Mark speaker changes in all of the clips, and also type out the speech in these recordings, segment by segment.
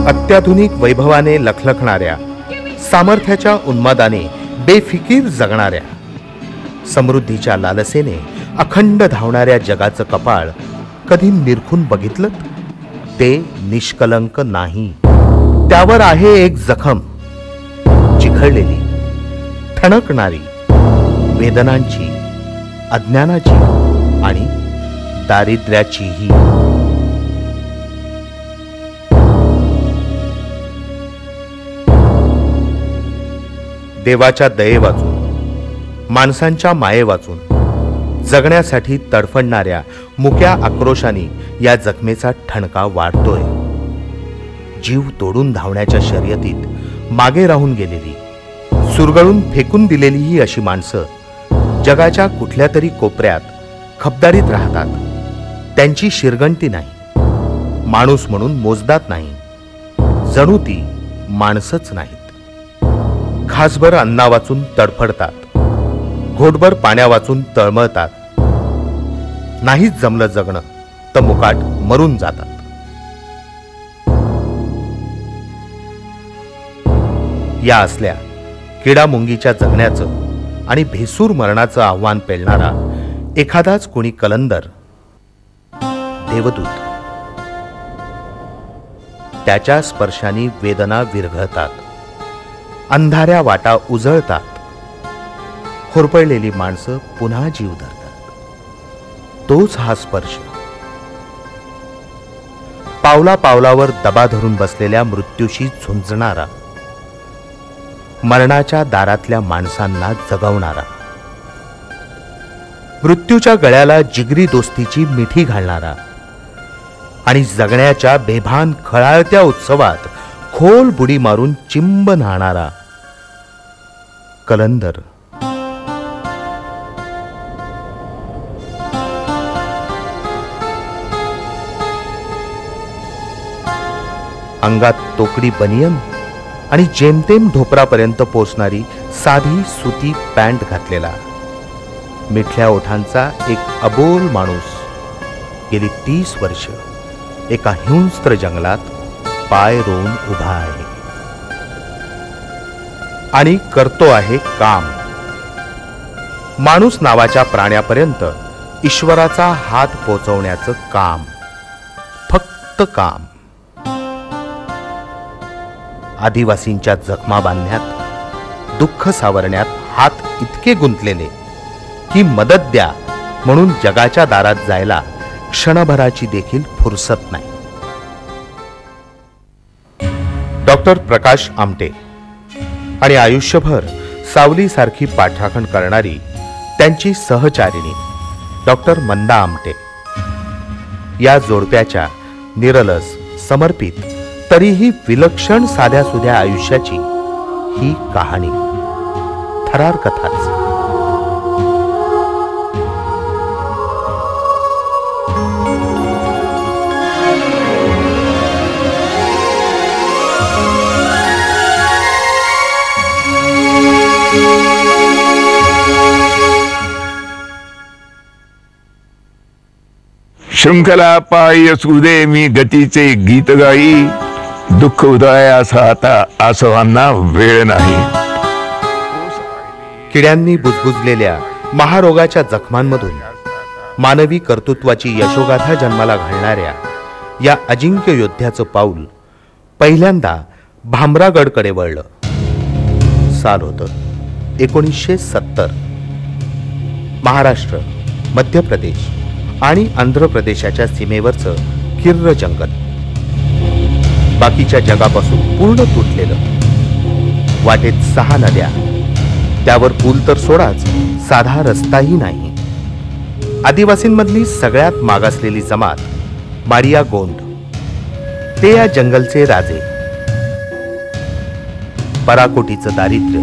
Speaker 1: अत्याधुनिक वैभवाने लखलखणाऱ्या, सामर्थ्याच्या उन्मादाने बेफिकीर जगणाऱ्या, समृद्धीच्या लालसेने अखंड धावणाऱ्या जगाचं कपाळ कधी निरखून बघितलं? ते निष्कलंक नाही. त्यावर आहे एक जखम, चिघळलेली, ठणकणारी, वेदनांची, अज्ञानाची आणि दारिद्र्याचीही. देवाच्या दये वाचून, माणसांच्या माये वाचून जगण्यासाठी तडफडणाऱ्या मुक्या आक्रोशाने या जखमेचा ठणका वाढतोय. जीव तोडून धावण्याच्या शर्यतीत मागे राहून गेलेली, सुरगळून फेकून दिलेली ही अशी माणसं जगाच्या कुठल्या तरी कोपऱ्यात खबदारीत राहतात. त्यांची शिरगंटी नाही, माणूस म्हणून मोजदात नाही, जणू ती माणसंच नाहीत. घासभर अन्ना वाचून तडफडतात, घोटभर पाण्या वाचून तळमळतात. नाहीच जमलं जगणं तर मुकाट मरून जातात. या असल्या किडामुंगीच्या जगण्याचं आणि भेसूर मरणाचं आव्हान पेलणारा एखादाच कोणी कलंदर, देवदूत, त्याच्या स्पर्शाने वेदना विरघळतात, अंधाऱ्या वाटा उजळतात, होरपळलेली माणसं पुन्हा जीव धरतात. तोच हा स्पर्श. पावला पावलावर दबा धरून बसलेल्या मृत्यूशी झुंजणारा, मरणाच्या दारातल्या माणसांना जगवणारा, मृत्यूच्या गळ्याला जिगरी दोस्तीची मिठी घालणारा आणि जगण्याच्या बेभान खळाळत्या उत्सवात खोल बुडी मारून चिंब न्हाणारा कलंदर. अंगात तोकडी बनियन आणि जेमतेम ढोपरापर्यंत पोचणारी साधी सुती पॅन्ट घातलेला, मिठल्या ओठांचा एक अबोल माणूस गेली 30 वर्ष एका हिंस्त्र जंगलात पाय रोवून उभा आहे आणि करतो आहे काम. माणूस नावाच्या प्राण्यापर्यंत ईश्वराचा हात पोचवण्याचं काम, फक्त काम. आदिवासींच्या जखमा बांधण्यात, दुःख सावरण्यात हात इतके गुंतलेले की मदत द्या म्हणून जगाच्या दारात जायला क्षणभराची देखील फुरसत नाही. डॉक्टर प्रकाश आमटे आणि आयुष्यभर सावलीसारखी पाठराखण करणारी त्यांची सहचारिणी डॉक्टर मंदा आमटे या जोडप्याच्या निरलस, समर्पित, तरीही विलक्षण साध्यासुध्या आयुष्याची ही कहाणी, थरार कथाच.
Speaker 2: शृंखला पाय सुदे मी गतीचे गीत गाई, दुःख उदयास आता आसवांना वेळ नाही.
Speaker 1: किड्यांनी बुजबुजलेल्या महारोगाच्या जखमांमधून मानवी कर्तृत्वाची यशोगाथा जन्माला घालणाऱ्या या अजिंक्य योद्ध्याचं पाऊल पहिल्यांदा भामरागडकडे वळलं. साल होतं 1970. महाराष्ट्र, मध्य प्रदेश आणि आंध्र प्रदेशाच्या सीमेवरचं किर्र जंगल, बाकीच्या जगापासून पूर्ण तुटलेलं. वाटेत 6 नद्या, त्यावर पूल तर सोडाच, साधा रस्ताही नाही. आदिवासींमधली सगळ्यात मागासलेली जमात मारिया गोंड, ते या जंगलचे राजे. पराकोटीचं दारिद्र्य,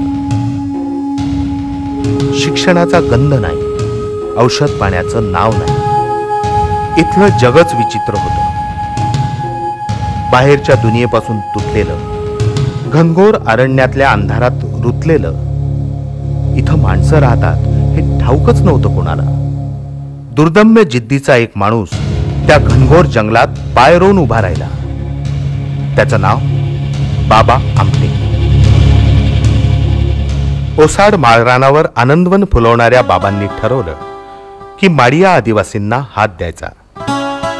Speaker 1: शिक्षणाचा गंध नाही, औषध पाण्याचं नाव नाही. इथलं जगच विचित्र होतं. बाहेरच्या दुनियेपासून तुटलेलं, घनघोर अरण्यातल्या अंधारात रुतलेलं. इथं माणसं राहतात हे ठाऊकच नव्हतं कोणाला. दुर्दम्य जिद्दीचा एक माणूस त्या घनघोर जंगलात पाय रोवून उभा राहिला. त्याचं नाव बाबा आमटे. ओसाड माळरानावर आनंदवन फुलवणाऱ्या बाबांनी ठरवलं की माडिया आदिवासींना हात द्यायचा,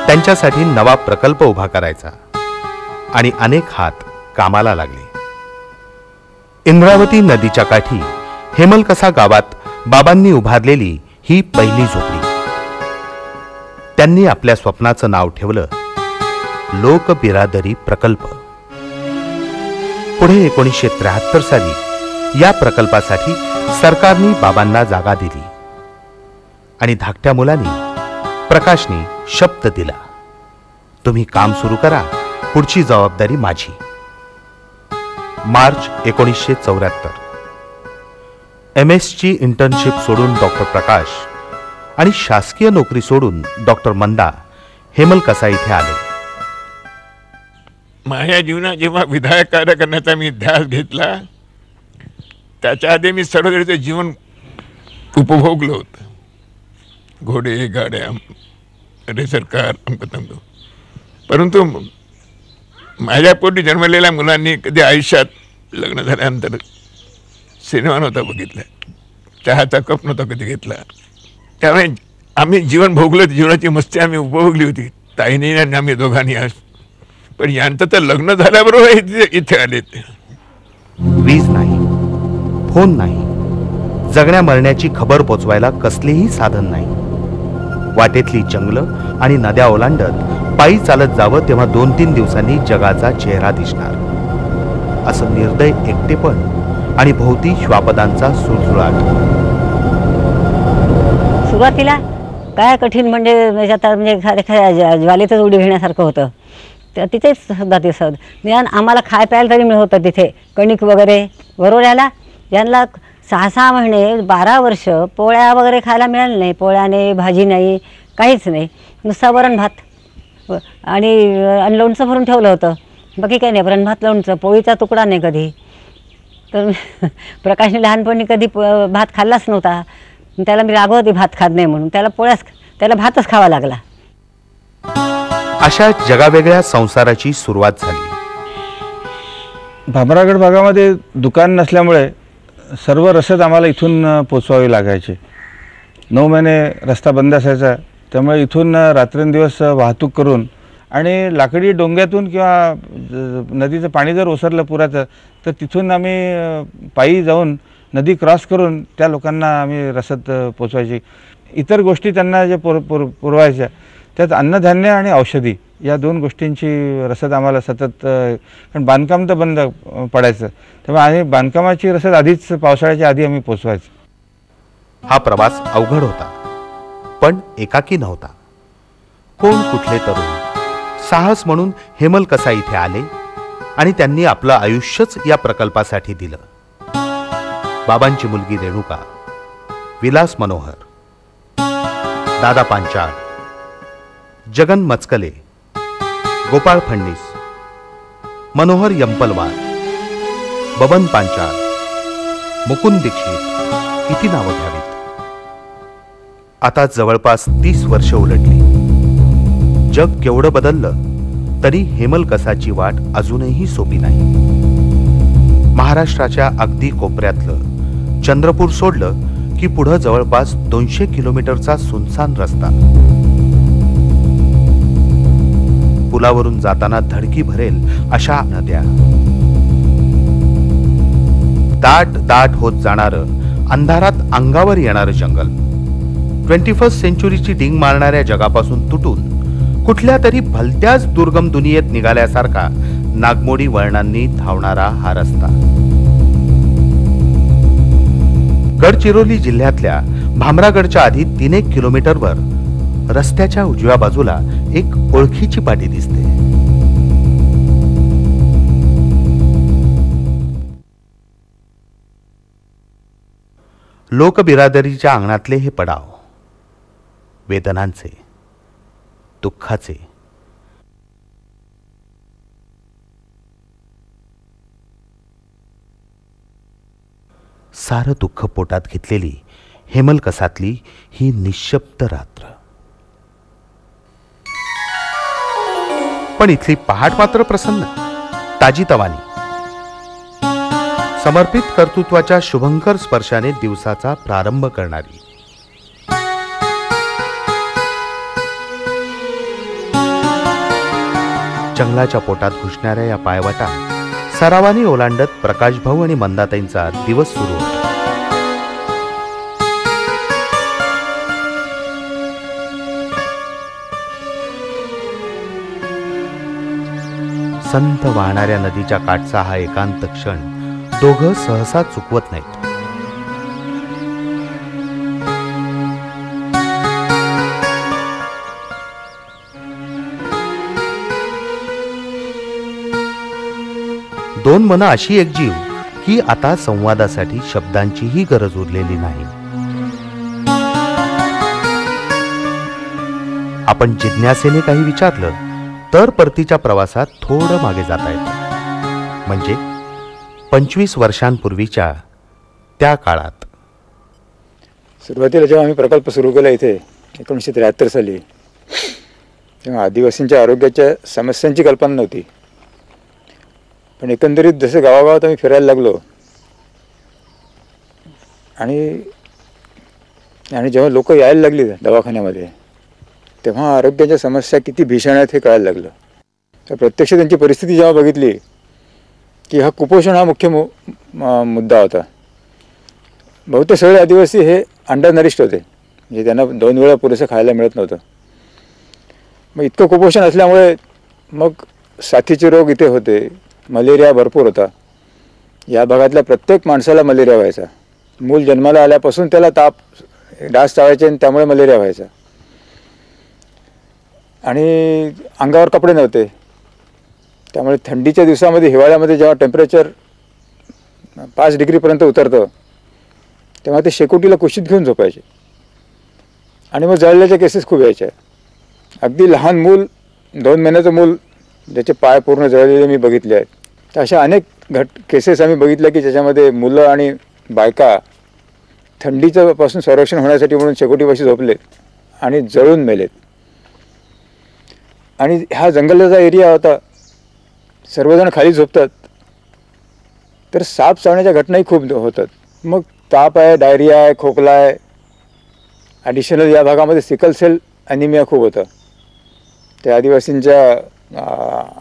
Speaker 1: त्यांच्यासाठी नवा प्रकल्प उभा करायचा आणि अनेक हात कामाला लागले. इंद्रावती नदीच्या काठी हेमलकसा गावात बाबांनी उभारलेली ही पहिली झोपडी. त्यांनी आपल्या स्वप्नाचं नाव ठेवलं लोक बिरादरी प्रकल्प. पुढे 1973 साली या प्रकल्पासाठी सरकारने बाबांना जागा दिली आणि धाकट्या मुलांनी प्रकाशने शब्द दिला, तुम्ही काम सुरू करा, पुढची जबाबदारी माझी. मार्च 1974. MS ची इंटर्नशिप सोडून डॉक्टर प्रकाश आणि शासकीय नोकरी सोडून डॉक्टर मंदा हेमलकसा इथे आले.
Speaker 2: माझ्या जीवनात जेव्हा विधायक कार्य करण्याचा मी ध्यास घेतला, त्याच्या आधी मी सर्वच जीवन उपभोगलं होतं. घोडे, गाड्या, रेसर कार, अमकतमक. परंतु माझ्या पोटी जन्मलेल्या मुलांनी कधी आयुष्यात लग्न झाल्यानंतर सिनेमा नव्हता बघितला, चहाचा कप नव्हता कधी घेतला. त्यामुळे आम्ही जीवन भोगलं, जीवनाची मस्ती आम्ही उपभोगली होती, ताईने आणि आम्ही दोघांनी. पण यांचं तर लग्न झाल्याबरोबर इथे आले.
Speaker 1: वीज नाही, फोन नाही, जगण्या मरण्याची खबर पोचवायला कसलेही साधन नाही. वाटेतली जंगलं आणि नद्या ओलांडत पायी चालत जावं तेव्हा 2-3 दिवसांनी जगाचा चेहरा दिसणार. असं निर्दय एकटेपण आणि भोवती श्वापदांचा सुळसुळाट.
Speaker 3: सुरुवातीला काय कठीण म्हणजे ज्वालेतच उडी घेण्यासारखं होतं. तर तिथेच सुद्धा दिसत निदान आम्हाला खाय प्यायला तरी मिळत होतं तिथे. कणिक वगैरे बरोबर याला यांना 6-6 महिने 12 वर्ष पोळ्या वगैरे खायला मिळालं नाही. पोळ्या नाही, भाजी नाही, काहीच नाही, नुसता वरण भात आणि लोणचं भरून ठेवलं होतं. बाकी काही नाही, वरण भात लोणचं, पोळीचा तुकडा नाही कधी. तर प्रकाशने लहानपणी कधी भात खाल्लाच नव्हता. त्याला मी रागवते भात खात नाही म्हणून. त्याला भातच खावा लागला.
Speaker 1: अशा जगावेगळ्या संसाराची सुरुवात झाली.
Speaker 4: भामरागड भागामध्ये दुकान नसल्यामुळे सर्व रसद आम्हाला इथून पोचवावी लागायची. 9 महिने रस्ता बंद असायचा, त्यामुळे इथून रात्रंदिवस वाहतूक करून आणि लाकडी डोंग्यातून किंवा नदीचं पाणी जर ओसरलं पुराचं, तर तिथून आम्ही पायी जाऊन नदी क्रॉस करून त्या लोकांना आम्ही रसद पोचवायची. इतर गोष्टी त्यांना जे पुरवायच्या त्यात अन्नधान्य आणि औषधी या 2 गोष्टींची रसद आम्हाला सतत, कारण बांधकाम तर बंद पडायचं, त्यामुळे आम्ही बांधकामाची रसद आधीच पावसाळ्याच्या आधी आम्ही पोचवायचो.
Speaker 1: हा प्रवास अवघड होता, पण एकाकी नव्हता. कोण कुठले तरुण साहस म्हणून हेमलकसा इथे आले आणि त्यांनी आपलं आयुष्यच या प्रकल्पासाठी दिलं. बाबांची मुलगी रेणुका, विलास मनोहर, दादा पांचाळ, जगन मचकले, गोपाळ फडणीस, मनोहर यंपलवार, बबन पांचाळ, मुकुंद दीक्षित, किती नावं घ्यावीत. आता जवळपास 30 वर्ष उलटली. जग केवढं बदललं तरी हेमलकसाची वाट अजूनही सोपी नाही. महाराष्ट्राच्या अगदी कोपऱ्यातलं चंद्रपूर सोडलं की पुढं जवळपास 200 किलोमीटरचा सुनसान रस्ता. पुलावरून जाताना धडकी भरेल अशा नद्या, दाट दाट होत जाणारं अंधारात अंगावर येणारं जंगल, 21st सेंचुरीची डिंग मारणाऱ्या जगापासून तुटून कुठल्या तरी भलत्याच दुर्गम दुनियेत निघाल्यासारखा नागमोडी वळणांनी धावणारा हा रस्ता. गडचिरोली जिल्ह्यातल्या भामरागडच्या आधी 3-1 किलोमीटरवर रस्त्याच्या उजव्या बाजूला एक ओळखीची पाटी दिसते. लोकबिरादरीच्या अंगणातले हे पडाव, वेदनांचे, दुःखाचे. सारं दुःख पोटात घेतलेली हेमलकसातली ही निशब्द रात्र. पण इथली पहाट मात्र प्रसन्न. ताजीतवानी. समर्पित कर्तृत्वाच्या शुभंकर स्पर्शाने दिवसाचा प्रारंभ करणारी. जंगलाच्या पोटात घुसणाऱ्या या पायवाटा सरावानी ओलांडत प्रकाशभाऊ आणि मंदाताईंचा दिवस सुरू होतो. संत वाहणाऱ्या नदीच्या काठचा हा एकांत क्षण दोघं सहसा चुकवत नाहीत. दोन मनं अशी एकजीव की आता संवादासाठी शब्दांचीही गरज उरलेली नाही. आपण जिज्ञासेने काही विचारलं तर परतीच्या प्रवासात थोडं मागे जाता येतं. म्हणजे 25 वर्षांपूर्वीच्या त्या काळात.
Speaker 5: सुरुवातीला जेव्हा आम्ही प्रकल्प सुरू केला इथे 1973 साली, तेव्हा आदिवासींच्या आरोग्याच्या समस्यांची कल्पना नव्हती. पण एकंदरीत जसं गावागावात आम्ही फिरायला लागलो आणि जेव्हा लोक यायला लागली दवाखान्यामध्ये, तेव्हा आरोग्याच्या समस्या किती भीषण आहेत हे कळायला लागलं. तर प्रत्यक्ष त्यांची परिस्थिती जेव्हा बघितली की हा कुपोषण हा मुख्य मुद्दा होता. बहुतेक सगळे आदिवासी हे अंडर नरिष्ट होते, म्हणजे त्यांना 2 वेळा पुरेसं खायला मिळत नव्हतं. मग इतकं कुपोषण असल्यामुळे मग साथीचे रोग इथे होते, मलेरिया भरपूर होता. या भागातल्या प्रत्येक माणसाला मलेरिया व्हायचा. मूल जन्माला आल्यापासून त्याला ताप, डास चावायचे आणि त्यामुळे मलेरिया व्हायचा. आणि अंगावर कपडे नव्हते, त्यामुळे थंडीच्या दिवसामध्ये, हिवाळ्यामध्ये जेव्हा टेम्परेचर 5 डिग्रीपर्यंत उतरतं तेव्हा ते शेकोटीला कुशीत घेऊन झोपायचे आणि मग जळल्याच्या केसेस खूप यायच्या. अगदी लहान मूल, 2 महिन्याचं मूल ज्याचे पाय पूर्ण जळलेले मी बघितले आहेत. तर अशा अनेक केसेस आम्ही बघितल्या की ज्याच्यामध्ये मुलं आणि बायका थंडीच्या पासून संरक्षण होण्यासाठी म्हणून शेकोटीपाशी झोपलेत आणि जळून मेलेत. आणि हा जंगलाचा एरिया होता, सर्वजण खाली झोपतात, तर साप चावण्याच्या घटनाही खूप होतात. मग ताप आहे, डायरिया आहे, खोकला आहे. ॲडिशनल या भागामध्ये सिकल सेल ॲनिमिया खूप होता. त्या आदिवासींच्या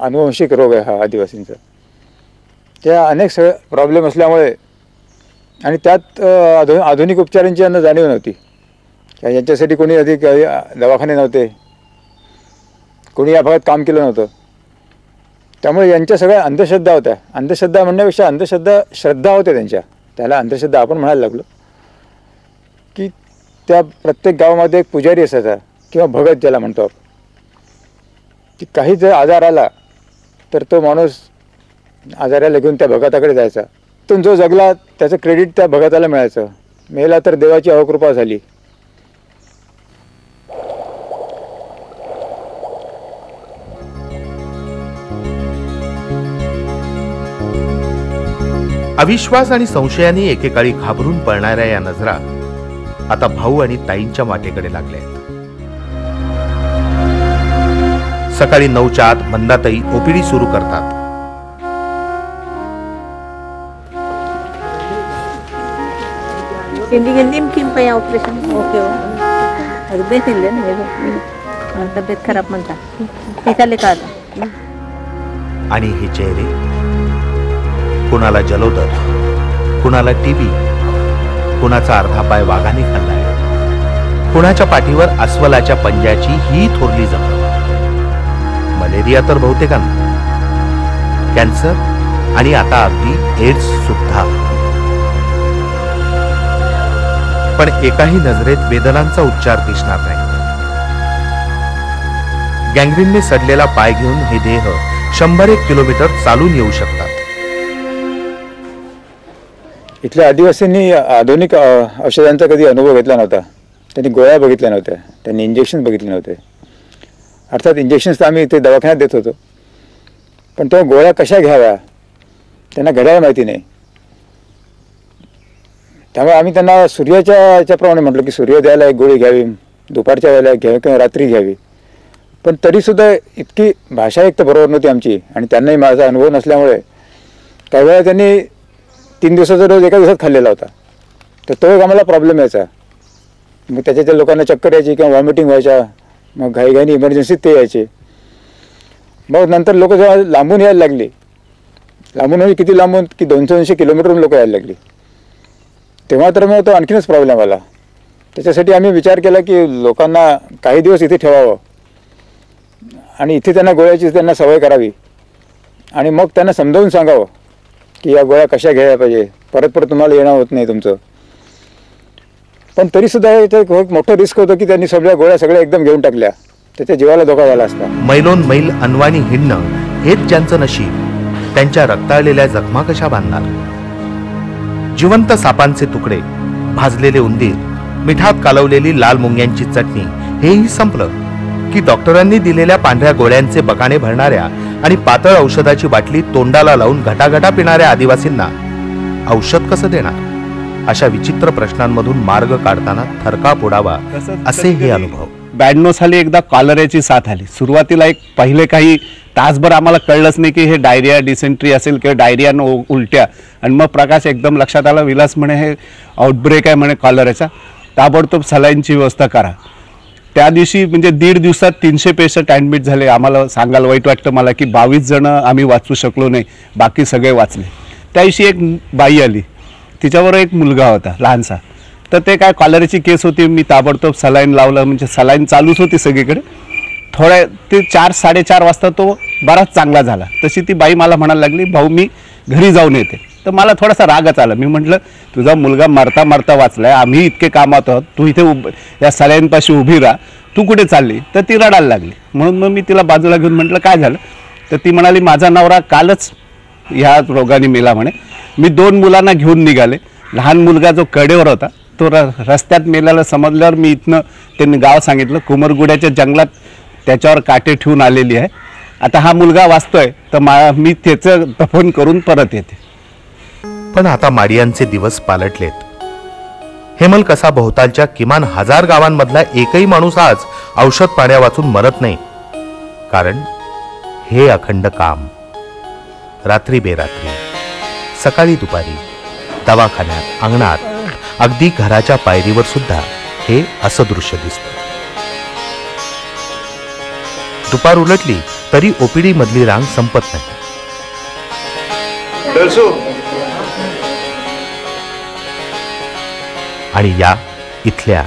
Speaker 5: अनुवंशिक रोग आहे हा आदिवासींचा. त्या अनेक सगळे प्रॉब्लेम असल्यामुळे आणि त्यात आधुनिक उपचारांची यांना जाणीव नव्हती. यांच्यासाठी कोणी अधिक दवाखाने नव्हते, कोणी या भागात काम केलं नव्हतं. त्यामुळे यांच्या सगळ्या अंधश्रद्धा होत्या. अंधश्रद्धा म्हणण्यापेक्षा श्रद्धा होत्या त्यांच्या. त्याला अंधश्रद्धा आपण म्हणायला लागलो. की त्या प्रत्येक गावामध्ये एक पुजारी असायचा किंवा भगत ज्याला म्हणतो आपण, की काही जर आजार आला तर तो माणूस आजाराला घेऊन त्या भगताकडे जायचा. तो जो जगला त्याचं क्रेडिट त्या भगताला मिळायचं, मेला तर देवाची अवकृपा झाली.
Speaker 1: अविश्वास आणि संशयाने एकेकाळी घाबरून पळणाऱ्या या नजरा आता भाऊ आणि ताईंच्या वाटेकडे लागल्या आहेत. सकाळी 9च्या आत मंदाताई ओपीडी सुरू करतात.
Speaker 6: तब्येत खराब म्हणता.
Speaker 1: आणि हे चेहरे, कुणाला जलोदर, कुणाला टीबी, कुणाचा अर्धा पाय वाघाने खाल्लाय, कुणाच्या पाठीवर अस्वलाच्या पंजाची ही थोरली जखम. मलेरिया तर बहुतेकांना, कॅन्सर आणि आता अगदी एड्स सुद्धा. पण एकाही नजरेत वेदनांचा उच्चार दिसणार नाही. गँग्रीनने सडलेला पाय घेऊन हे देह 100-1 किलोमीटर चालून येऊ शकतात.
Speaker 5: इथल्या आदिवासींनी आधुनिक औषधांचा कधी अनुभव घेतला नव्हता. त्यांनी गोळ्या बघितल्या नव्हत्या, त्यांनी इंजेक्शन बघितले नव्हते. अर्थात इंजेक्शन्स तर आम्ही इथे दवाखान्यात देत होतो, पण तेव्हा गोळ्या कशा घ्याव्या त्यांना घड्याळ माहिती नाही. त्यामुळे आम्ही त्यांना सूर्याच्या याच्याप्रमाणे म्हटलं की सूर्योदयाला एक गोळी घ्यावी, दुपारच्या वेळेला घ्यावी किंवा रात्री घ्यावी. पण तरीसुद्धा इतकी भाषा एक तर बरोबर नव्हती आमची, आणि त्यांनाही माझा अनुभव नसल्यामुळे काही वेळा त्यांनी 3 दिवसाचा डोस एका दिवसात खाल्लेला होता. तर तो एक आम्हाला प्रॉब्लेम यायचा. मग त्याच्या लोकांना चक्कर यायची किंवा वॉमिटिंग व्हायच्या, मग घाईघाईने इमर्जन्सीत ते यायचे. मग नंतर लोक जेव्हा लांबून यायला लागली, लांबून म्हणजे किती लांबून की 200-200 किलोमीटरहून लोक यायला लागली, तेव्हा तर मग तो आणखीनच प्रॉब्लेम आला. त्याच्यासाठी आम्ही विचार केला की लोकांना काही दिवस इथे ठेवावं आणि इथे त्यांना गोळ्याची त्यांना सवय करावी, आणि मग त्यांना समजावून सांगावं की या गोळ्या कशा घ्यायला पाहिजे, परत परत तुम्हाला येणं होत नाही तुमचं. पण तरीसुद्धा एक मोठं रिस्क होतं की त्यांनी सगळ्या गोळ्या एकदम घेऊन टाकल्या, त्याच्या जीवाला धोका झाला असता.
Speaker 1: मैलोन मैल अनवाणी हिंडणं हेच ज्यांचं नशीब, त्यांच्या रक्ताळलेल्या जखमा कशा बांधणार? जिवंत सापांचे तुकडे, भाजलेले उंदीर, मिठात कालवलेली लाल मुंग्यांची चटणी हेही संपलं की डॉक्टरांनी दिलेल्या पांढऱ्या गोळ्यांचे बकाणे भरणाऱ्या आणि पातळ औषधाची बाटली तोंडाला लावून घटाघटा पिणाऱ्या आदिवासींना औषध कसं देणार? अशा विचित्र प्रश्नांमधून मार्ग काढताना थरकाप उडावा असे हे अनुभव.
Speaker 7: 92 साली एकदा कॉलऱ्याची साथ आली. सुरुवातीला पहिले काही तासभर आम्हाला कळलंच नाही की हे डायरिया डिसेंट्री असेल किंवा डायरिया उलट्या, आणि मग प्रकाश एकदम लक्षात आला, विलास म्हणे हे आउटब्रेक आहे म्हणे कॉलऱ्याचा, ताबडतोब सलाईनची व्यवस्था करा. त्या दिवशी म्हणजे 1.5 दिवसात 300 पेशंट ॲडमिट झाले. आम्हाला सांगायला वाईट वाटतं मला की 22 जण आम्ही वाचू शकलो नाही, बाकी सगळे वाचले. त्या दिवशी एक बाई आली, तिच्याबरोबर एक मुलगा होता लहानसा. तर ते काय कॉलऱ्याची केस होती, मी ताबडतोब सलाईन लावलं, म्हणजे सलाईन चालूच होती सगळीकडे. थोड्या ते 4-4:30 वाजता तो बराच चांगला झाला. तशी ती बाई मला म्हणायला लागली, भाऊ मी घरी जाऊन येते. तर मला थोडासा रागच आला. मी म्हटलं तुझा मुलगा मरता मरता वाचलाय, आम्ही इतके कामात आहोत, तू इथे या सलाईनपाशी उभी राहा, तू कुठे चालली? तर ती रडायला लागली. म्हणून मग मी तिला बाजूला घेऊन म्हटलं काय झालं? तर ती म्हणाली माझा नवरा कालच ह्या रोगाने मेला म्हणे. मी 2 मुलांना घेऊन निघाले. लहान मुलगा जो कडेवर होता तो रस्त्यात मेल्याला समजल्यावर मी इथनं त्यांनी गाव सांगितलं, कुमरगुड्याच्या जंगलात त्याच्यावर काटे ठेवून आलेली आहे. आता हा मुलगा वाचतोय तर मी त्याचं दफन करून परत येते.
Speaker 1: पण आता माडियांचे दिवस पालटलेत. हेमलकसा भोवतालच्या किमान 1000 गावांमधला एकही माणूस आज औषध पाण्या वाचून मरत नाही. कारण हे अखंड काम, रात्री बेरात्री, सकाळी दुपारी, दवाखान्यात, अंगणात, अगदी घराच्या पायरीवर सुद्धा हे असं दृश्य दिसतं. दुपार उलटली तरी ओपीडी मधली रांग संपत नाही. आणि या इथल्या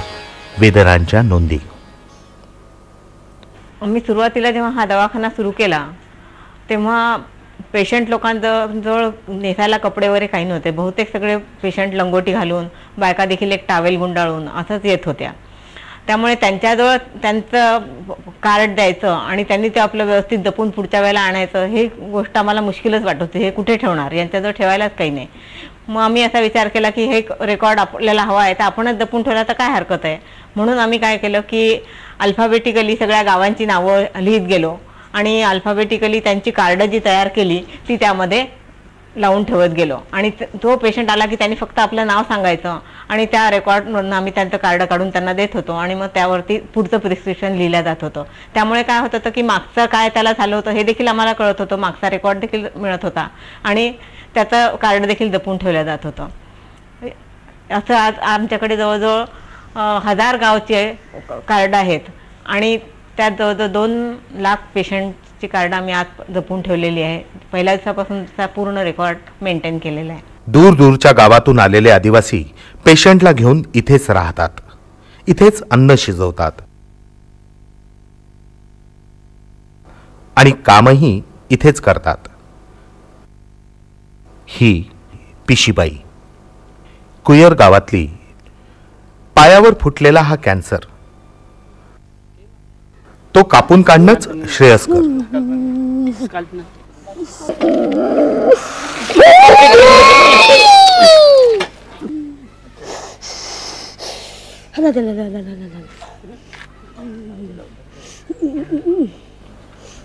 Speaker 1: वेदनांच्या नोंदी.
Speaker 6: मी सुरुवातीला जेव्हा हा दवाखाना सुरू केला तेव्हा पेशंट लोकांजवळ नेसायला कपडे वगैरे काही नव्हते. बहुतेक सगळे पेशंट लंगोटी घालून, बायका देखील एक टावेल गुंडाळून असंच येत होत्या. त्यामुळे त्यांच्याजवळ त्यांचं कार्ड द्यायचं आणि त्यांनी ते आपलं व्यवस्थित जपून पुढच्या वेळेला आणायचं, हे गोष्ट आम्हाला मुश्किलच वाटत होती. हे कुठे ठेवणार, यांच्याजवळ ठेवायलाच काही नाही. मग आम्ही असा विचार केला की हे रेकॉर्ड आपल्याला हवा आहे तर आपणच जपून ठेवला तर काय हरकत आहे. म्हणून आम्ही काय केलं की अल्फाबेटिकली सगळ्या गावांची नावं लिहित गेलो आणि अल्फाबेटिकली त्यांची कार्ड जी तयार केली ती त्यामध्ये लावून ठेवत गेलो. आणि तो पेशंट आला की त्यांनी फक्त आपलं नाव सांगायचं आणि त्या रेकॉर्डवरून आम्ही त्यांचं कार्ड काढून त्यांना देत होतो आणि मग त्यावरती पुढचं प्रिस्क्रिप्शन लिहिलं जात होतं. त्यामुळे काय होत होतं की मागचं काय त्याला झालं होतं हे देखील आम्हाला कळत होतं, मागचा रेकॉर्ड देखील मिळत होता आणि त्याचं कार्ड देखील जपून ठेवलं जात होतं. असं आज आमच्याकडे जवळजवळ 1000 गावचे कार्ड आहेत आणि त्यात जवळजवळ 2 लाख पेशंटची कार्ड आम्ही आज जपून ठेवलेली आहे. पहिल्या दिवसापासूनचा पूर्ण रेकॉर्ड मेंटेन केलेला आहे.
Speaker 1: दूर दूरच्या गावातून आलेले आदिवासी पेशंटला घेऊन इथेच राहतात, इथेच अन्न शिजवतात आणि कामही इथेच करतात. ही पिशीबाई, कुयर गावातली. पायावर फुटलेला हा कॅन्सर, तो कापून काढणंच श्रेयस्कर.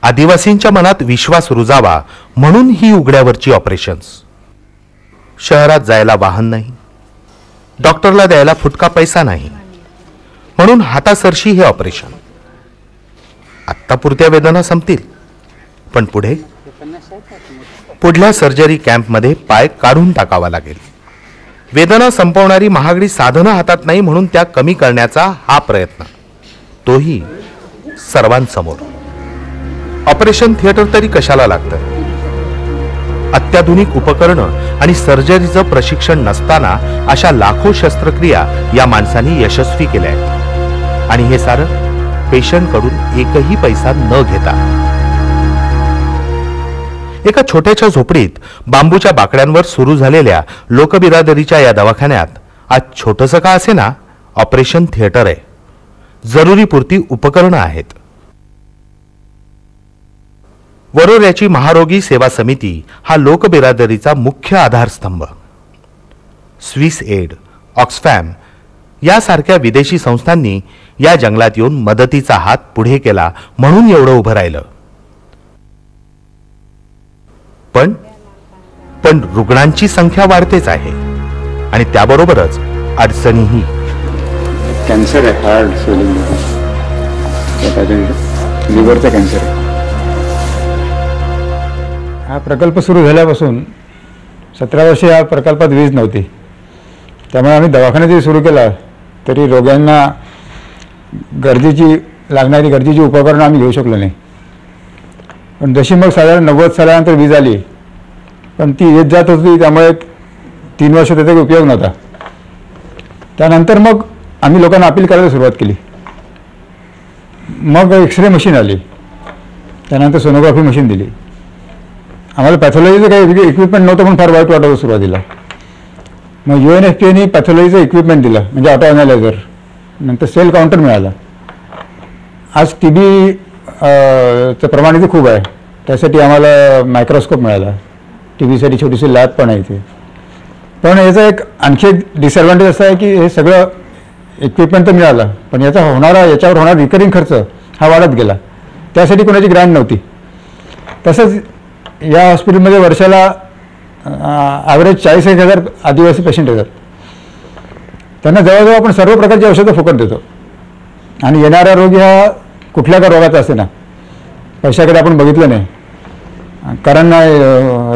Speaker 1: आदिवासींच्या मनात विश्वास रुजावा म्हणून ही उघड्यावरची ऑपरेशन्स. शहरात जायला वाहन नाही, डॉक्टरला द्यायला फुटका पैसा नाही, म्हणून हातासरशी हे ऑपरेशन. आत्तापुरत्या वेदना संपतील, पण पुढे पुढल्या सर्जरी कॅम्पमध्ये पाय काढून टाकावा लागेल. वेदना संपवणारी महागडी साधनं हातात नाही म्हणून त्या कमी करण्याचा हा प्रयत्न, तोही सर्वांसमोर. ऑपरेशन थिएटर तरी कशाला लागतं? अत्याधुनिक उपकरणं आणि सर्जरीचं प्रशिक्षण नसताना अशा लाखो शस्त्रक्रिया या माणसांनी यशस्वी केल्या आहेत. आणि हे सारं पेशंटकडून एकही पैसा न घेता. एका छोट्याशा झोपडीत बांबूच्या बाकड्यांवर सुरू झालेल्या लोकबिरादरीच्या या दवाखान्यात आज छोटंसं का असे ना ऑपरेशन थिएटर आहे. जरुरी पुरती उपकरणं आहेत. वरोऱ्याची महारोगी सेवा समिती हा लोकबिरादरीचा मुख्य आधारस्तंभ. स्विस एड, ऑक्सफॅम यासारख्या विदेशी संस्थांनी या जंगलात येऊन मदतीचा हात पुढे केला म्हणून एवढं उभं राहिलं. पण रुग्णांची संख्या वाढतेच आहे आणि त्याबरोबरच अडचणीही.
Speaker 5: कॅन्सर आहे, हार्ट फेलिंग, लिव्हरचा कॅन्सर आहे. हा प्रकल्प सुरू झाल्यापासून 17 वर्षे या प्रकल्पात वीज नव्हती. त्यामुळे आम्ही दवाखाना जरी सुरू केला तरी रोग्यांना लागणारी गरजेची उपकरणं आम्ही घेऊ शकलो नाही. पण जशी मग साधारण 90 सालानंतर वीज आली, पण ती येत जात होती, त्यामुळे 3 वर्ष त्याचा काही उपयोग नव्हता. त्यानंतर मग आम्ही लोकांना अपील करायला सुरुवात केली. मग एक्सरे मशीन आली, त्यानंतर सोनोग्राफी मशीन दिली. आम्हाला पॅथॉलॉजीचं काही इक्विपमेंट नव्हतं पण फार वाईट वाटत सुरुवातीला. मग UNFPAने पॅथॉलॉजीचं इक्विपमेंट दिलं, म्हणजे ऑटो अनालायझर, नंतर सेल काउंटर मिळाला. आज TB चं प्रमाण इथे खूप आहे, त्यासाठी आम्हाला मायक्रोस्कोप मिळाला. TBसाठी छोटीशी लॅब पण आहे इथे. पण याचा एक आणखी एक डिसएडव्हान्टेज असा आहे की हे सगळं इक्विपमेंट तर मिळालं, पण याच्यावर होणारा रिकरिंग खर्च हा वाढत गेला. त्यासाठी कोणाची ग्रँट नव्हती. तसंच या हॉस्पिटलमध्ये वर्षाला ॲव्हरेज 40,000 आदिवासी पेशंट येतात. त्यांना जवळजवळ आपण सर्व प्रकारची औषधं फुकट देतो. आणि येणारा रोगी हा कुठल्या का रोगाचा असे ना, पैशाकडे आपण बघितलं नाही, कारण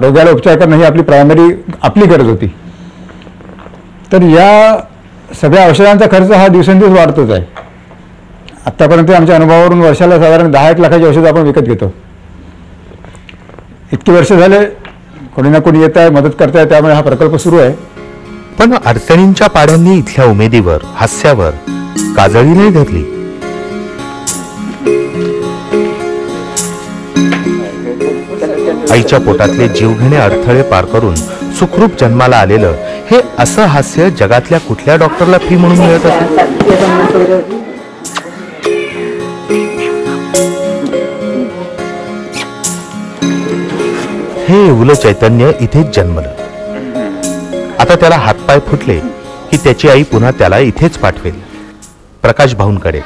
Speaker 5: रोगाला उपचार करणं ही आपली गरज होती. तर या सगळ्या औषधांचा खर्च हा दिवसेंदिवस वाढतोच आहे. आत्तापर्यंत आमच्या अनुभवावरून वर्षाला साधारण 10 लाखाची औषधं आपण विकत घेतो. इतकी वर्ष झाले कोणी ना कोणी येत आहे, मदत करत आहे, त्यामुळे हा प्रकल्प सुरू आहे.
Speaker 1: पण अडचणींच्या पाड्यांनी इथल्या उमेदीवर, हास्यावर काजळी नाही धरली. आईच्या पोटातले जीवघेणे अडथळे पार करून सुखरूप जन्माला आलेलं हे असं हास्य जगातल्या कुठल्या डॉक्टरला फी म्हणून मिळत असेल? हे येवलं चैतन्य इथेच जन्मलं. आता त्याला हातपाय फुटले की त्याची आई पुन्हा त्याला इथेच पाठवेल, प्रकाश भाऊंकडे,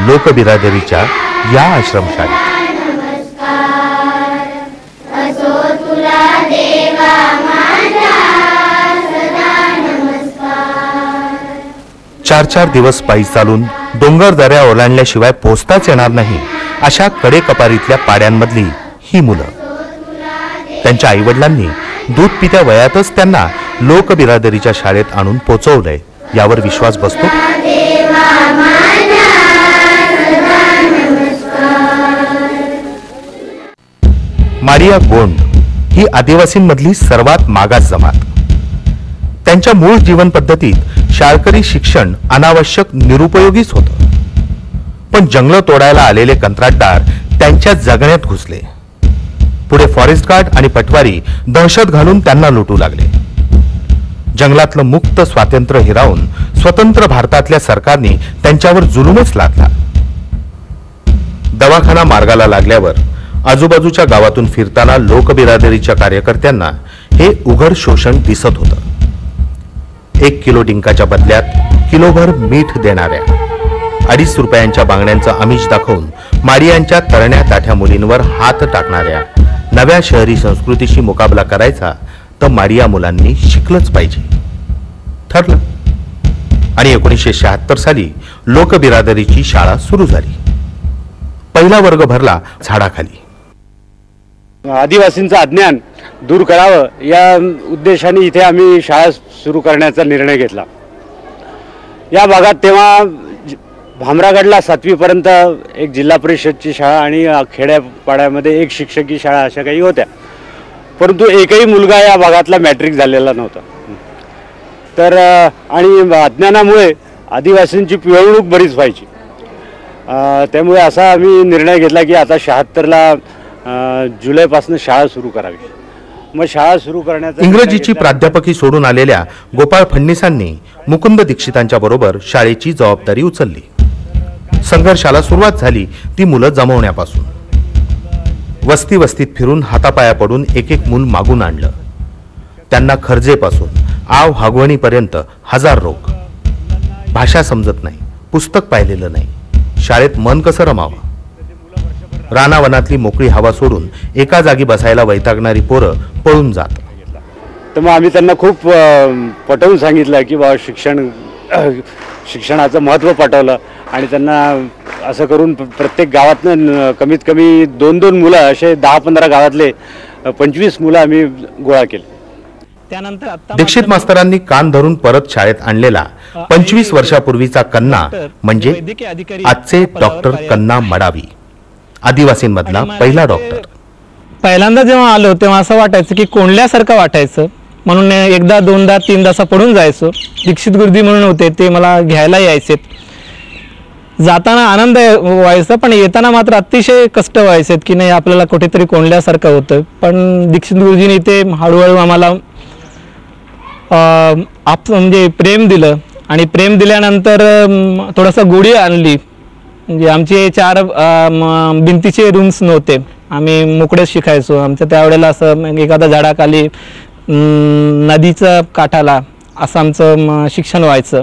Speaker 1: लोकबिरादरीच्या या आश्रमशाळेत. 4-4 दिवस पायी चालून डोंगर दऱ्या ओलांडल्याशिवाय पोचताच येणार नाही अशा कडेकपारीतल्या पाड्यांमधली ही मुलं. त्यांच्या आईवडिलांनी दूध पित्या वयातच त्यांना लोकबिरादरीच्या शाळेत आणून पोचवलंय, यावर विश्वास बसतो. मारिया गोंड ही आदिवासींमधली सर्वात मागास जमात. त्यांच्या मूळ जीवन पद्धतीत शाळकरी शिक्षण अनावश्यक निरुपयोगीच होतं. पण जंगलं तोडायला आलेले कंत्राटदार त्यांच्या जगण्यात घुसले. पुढे फॉरेस्ट गार्ड आणि पटवारी दहशत घालून त्यांना लुटू लागले. जंगलातलं मुक्त स्वातंत्र्य हिरावून स्वतंत्र भारतातल्या सरकारने त्यांच्यावर जुलूमच लादला. दवाखाना मार्गाला लागल्यावर आजूबाजूच्या गावातून फिरताना लोकबिरादरीच्या कार्यकर्त्यांना हे उघड शोषण दिसत होतं. 1 किलो डिंकाच्या बदल्यात किलोभर मीठ देणाऱ्या, 2.5 रुपयांच्या बांगड्यांचं आमिष दाखवून मारियांच्या तरण्या ताठ्या मुलींवर हात टाकणाऱ्या नव्या शहरी संस्कृतीशी मुकाबला करायचा तर मारिया मुलांनी शिकलंच पाहिजे ठरलं. आणि 1976 साली लोकबिरादरीची शाळा सुरू झाली. पहिला वर्ग भरला झाडाखाली.
Speaker 8: आदिवासींचं अज्ञान दूर करावं या उद्देशाने इथे आम्ही शाळा सुरू करण्याचा निर्णय घेतला. या भागात तेव्हा भामरागडला 7वीपर्यंत एक जिल्हा परिषदची शाळा आणि खेड्यापाड्यामध्ये एक शिक्षकी शाळा अशा काही होत्या, परंतु एकही मुलगा या भागातला मॅट्रिक झालेला नव्हता. तर आणि अज्ञानामुळे आदिवासींची पिळवणूक बरीच व्हायची. त्यामुळे असा आम्ही निर्णय घेतला की आता 76ला जुलैपासून शाळा सुरू करावी. मग शाळा सुरू करण्याचा
Speaker 1: इंग्रजीची प्राध्यापकी सोडून आलेल्या गोपाळ फडणीसांनी मुकुंद दीक्षितांच्या बरोबर शाळेची जबाबदारी उचलली. संघर्षाला सुरुवात झाली ती मुलं जमवण्यापासून. वस्ती वस्तीत फिरून हातापाया पडून एक एक मूल मागून आणलं. त्यांना खर्जेपासून आव हागवणीपर्यंत हजार रोग. भाषा समजत नाही, पुस्तक पाहिलेलं नाही, शाळेत मन कसं रमावं. रानावनातली मोकळी हवा सोडून एका जागी बसायला वैतागणारी पोरं पळून जात.
Speaker 8: तर मग आम्ही त्यांना खूप पटवून सांगितलं की बाबा शिक्षणाचं महत्त्व पटवलं आणि त्यांना असं करून प्रत्येक गावातनं कमीत कमी 2-2 मुलं असे 10-15 गावातले 25 मुलं आम्ही गोळा केले.
Speaker 9: त्यानंतर
Speaker 1: दीक्षित मास्तरांनी कान धरून परत शाळेत आणलेला 25 वर्षापूर्वीचा कन्ना म्हणजे आजचे डॉक्टर कन्ना मडावी, आदिवासींमधला पहिला डॉक्टर.
Speaker 9: पहिल्यांदा जेव्हा आलो तेव्हा असं वाटायचं की कोंडल्यासारखं वाटायचं, म्हणून एकदा 2दा 3दा असं पडून जायचो. दीक्षित गुरुजी म्हणून होते, ते मला घ्यायला यायचे. जाताना आनंद व्हायचा, पण येताना मात्र अतिशय कष्ट व्हायचे की नाही आपल्याला कुठेतरी कोंडल्यासारखं होतं. पण दीक्षित गुरुजींनी ते हळूहळू आम्हाला म्हणजे प्रेम दिलं आणि प्रेम दिल्यानंतर थोडंसं गोडी आणली. म्हणजे आमचे 4 भिंतीचे रूम्स नव्हते, आम्ही मोकळेच शिकायचो. आमचं त्यावेळेला असं एखाद्या झाडाखाली नदीचं काठाला असं आमचं शिक्षण व्हायचं.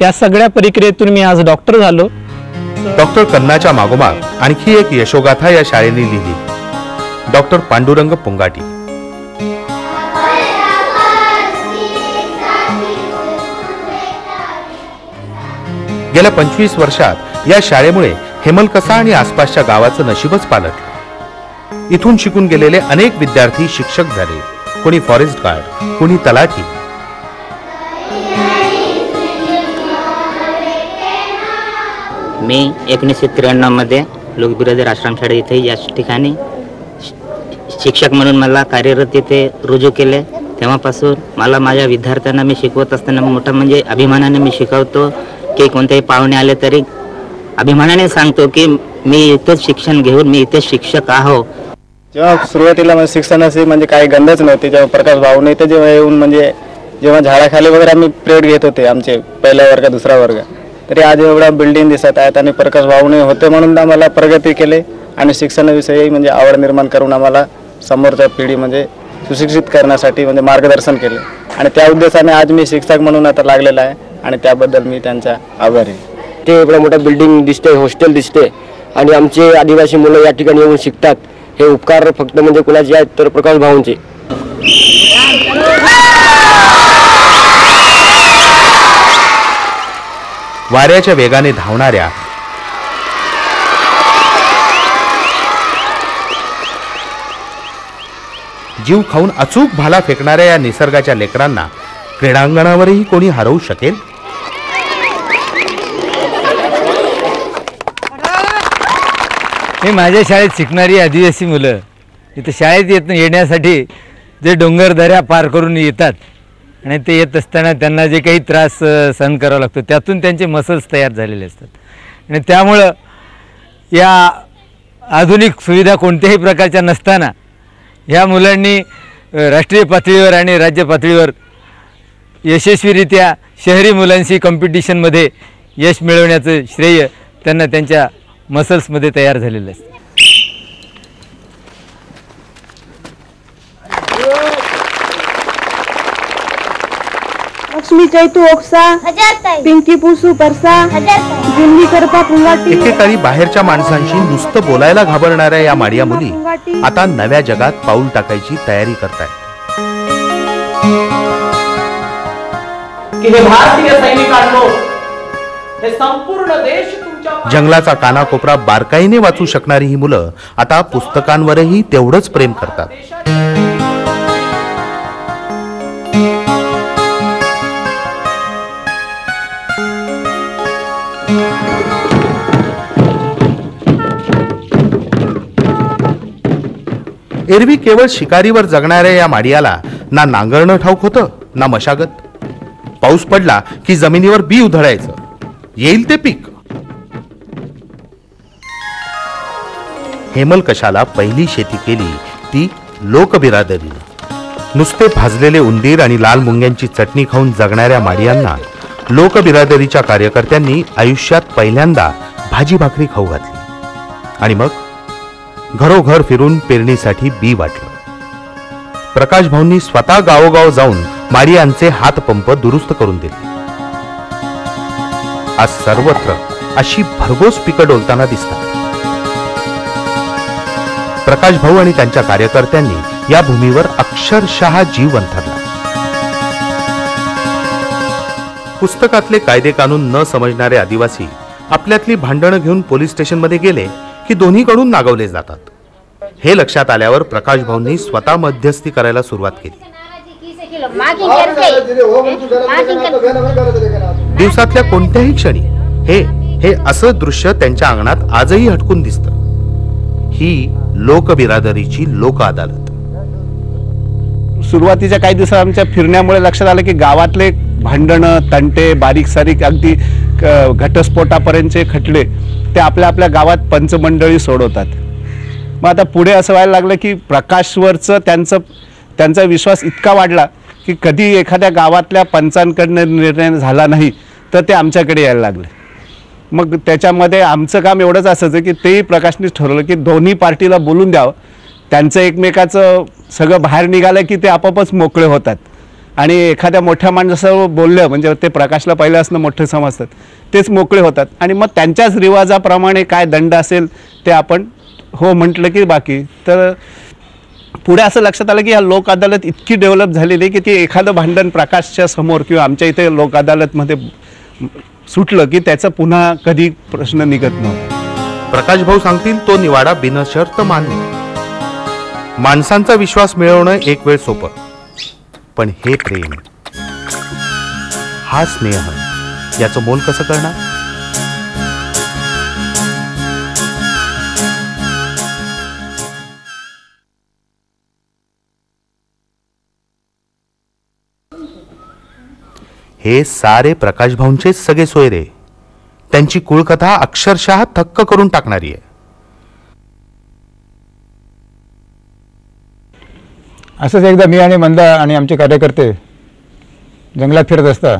Speaker 9: या सगळ्या प्रक्रियेतून मी आज डॉक्टर झालो.
Speaker 1: डॉक्टर कन्नाच्या मागोमाग आणखी एक यशोगाथा या शाळेने लिहिली, डॉक्टर पांडुरंग पुंगाटी. गेल्या 25 वर्षात या शाळेमुळे हेमलकसा आणि आसपासच्या गावाचं नशीबच पालटलं. इथून शिकून गेलेले अनेक विद्यार्थी शिक्षक झाले, कोणी फॉरेस्ट गार्ड, कोणी तलाठी.
Speaker 10: मी 1993 मध्ये लोकबिरादर आश्रम शाळा इथे या ठिकाणी शिक्षक म्हणून मला कार्यरत इथे रुजू केले. तेव्हापासून मला माझ्या विद्यार्थ्यांना मी शिकवत असताना मोठं म्हणजे अभिमानाने मी शिकवतो की कोणतेही पाहुणे आले तरी अभिमानाने सांगतो की मी इथेच शिक्षण घेऊन मी इथेच शिक्षक आहो.
Speaker 11: जेव्हा सुरुवातीला म्हणजे शिक्षणाची म्हणजे काही गंधच नव्हती, जेव्हा प्रकाश भाऊने इथे जेव्हा येऊन म्हणजे जेव्हा झाडाखाली वगैरे आम्ही पिरियड घेत होते आमचे पहिला वर्ग 2रा वर्ग, तरी आज एवढा बिल्डिंग दिसत आहेत आणि प्रकाश भाऊने होते म्हणून आम्हाला प्रगती केली आणि शिक्षणाविषयी म्हणजे आवड निर्माण करून आम्हाला समोरच्या पिढी म्हणजे सुशिक्षित करण्यासाठी म्हणजे मार्गदर्शन केले आणि त्या उद्देशाने आज मी शिक्षक म्हणून आता लागलेला आहे आणि त्याबद्दल मी त्यांचा आभारी आहे.
Speaker 12: ते एवढं मोठं बिल्डिंग दिसते, हॉस्टेल दिसते आणि आमचे आदिवासी मुलं या ठिकाणी येऊन शिकतात. हे उपकार फक्त म्हणजे कुणाचे आहेत तर प्रकाश भाऊंचे.
Speaker 1: वाऱ्याच्या वेगाने धावणाऱ्या जीव खाऊन अचूक भाला फेकणाऱ्या या निसर्गाच्या लेकरांना क्रीडांगणावरही कोणी हरवू शकेल?
Speaker 13: हे माझ्या शाळेत शिकणारी आदिवासी मुलं इथं शाळेत येण्यासाठी जे डोंगर दऱ्या पार करून येतात आणि ते येत असताना त्यांना जे काही त्रास सहन करावा लागतो त्यातून त्यांचे मसल्स तयार झालेले असतात आणि त्यामुळं या आधुनिक सुविधा कोणत्याही प्रकारच्या नसताना ह्या मुलांनी राष्ट्रीय पातळीवर आणि राज्य पातळीवर यशस्वीरित्या शहरी मुलांशी कॉम्पिटिशनमध्ये यश मिळवण्याचं श्रेय त्यांना त्यांच्या मसल्समध्ये तयार झालेलं असतं.
Speaker 14: लक्ष्मी चैतू ओक्सा पिंकी पुसू परसा दिल्ली करपा पुंगाटी.
Speaker 1: एकेकाळी बाहेरच्या माणसांशी नुसतं बोलायला घाबरणाऱ्या या माडिया मुली आता नव्या जगात पाऊल टाकायची तयारी करतायत.
Speaker 15: की हे भारतीय सैनिकांनो, हे संपूर्ण देश तुमच्या
Speaker 1: जंगलाचा कानाकोपरा बारकाईने वाचू शकणारी ही मुलं आता पुस्तकांवरही तेवढंच प्रेम करतात. एरवी केवळ शिकारीवर जगणाऱ्या या माडियाला ना नांगरणं ठाऊक होतं ना मशागत. पाऊस पडला की जमिनीवर बी उधळायचं, येईल ते पीक. हेमलकशाला पहिली शेती केली ती लोकबिरादरीने. नुसते भाजलेले उंदीर आणि लाल मुंग्यांची चटणी खाऊन जगणाऱ्या माडियांना लोकबिरादरीच्या कार्यकर्त्यांनी आयुष्यात पहिल्यांदा भाजी भाकरी खाऊ घातली आणि मग घरोघर फिरून पेरणीसाठी बी वाटलं. प्रकाश भाऊंनी स्वतः गावोगाव जाऊन माडियांचे हातपंप दुरुस्त करून दिले. आज सर्वत्र अशी भरघोस पिकं डोलताना दिसतात. प्रकाश भाऊ आणि त्यांच्या कार्यकर्त्यांनी या भूमीवर अक्षरशः जीव अंथरला. पुस्तकातले कायदे कानून न समजणारे आदिवासी आपल्यातली भांडणं घेऊन पोलीस स्टेशनमध्ये गेले की दोन्हीकडून नागवले जातात. हे लक्षात आल्यावर प्रकाश भाऊंनी स्वतः मध्यस्थी करायला सुरुवात केली. दिवसातल्या कोणत्याही क्षणी हे असं दृश्य त्यांच्या अंगणात आजही हटकून दिसतं. ही लोकबिरादरीची लोक अदालत.
Speaker 7: सुरुवातीच्या काही दिवसात आमच्या फिरण्यामुळे लक्षात आलं की गावातले भांडणं, तंटे, बारीक सारीक अगदी घटस्फोटापर्यंतचे खटले ते आपल्या आपल्या गावात पंचमंडळी सोडवतात. मग आता पुढे असं व्हायला लागलं की प्रकाशवरचं त्यांचा विश्वास इतका वाढला की कधी एखाद्या गावातल्या पंचांकडनं निर्णय झाला नाही तर ते आमच्याकडे यायला लागले. मग त्याच्यामध्ये आमचं काम एवढंच असायचं की तेही प्रकाशनीच ठरवलं की दोन्ही पार्टीला बोलून द्यावं. त्यांचं एकमेकाचं सगळं बाहेर निघालं की ते आपोआपच मोकळे होतात आणि एखाद्या मोठ्या माणसासोबत बोललं म्हणजे ते प्रकाशला पहिलं असणं मोठे समजतात, तेच मोकळे होतात आणि मग त्यांच्याच रिवाजाप्रमाणे काय दंड असेल ते आपण हो म्हटलं की बाकी. तर पुढे असं लक्षात आलं की ह्या लोक अदालत इतकी डेव्हलप झालेली आहे की ती एखादं भांडण प्रकाशच्या समोर किंवा आमच्या इथे लोक अदालतमध्ये सुटलं की त्याचा पुन्हा कधी प्रश्न निघत नव्हता.
Speaker 1: प्रकाश भाऊ सांगतील तो निवाडा बिनशर्त मान्य. माणसांचा विश्वास मिळवणं एक वेळ सोपं, पण हे प्रेम, हा स्नेह, याचं मोल कसं करणार? हे सारे प्रकाश भाऊंचे सगळे सोयरे. त्यांची कुळकथा अक्षरशः थक्क करून टाकणारी आहे.
Speaker 5: असंच एकदा मी आणि मंदा आणि आमचे कार्यकर्ते जंगलात फिरत असता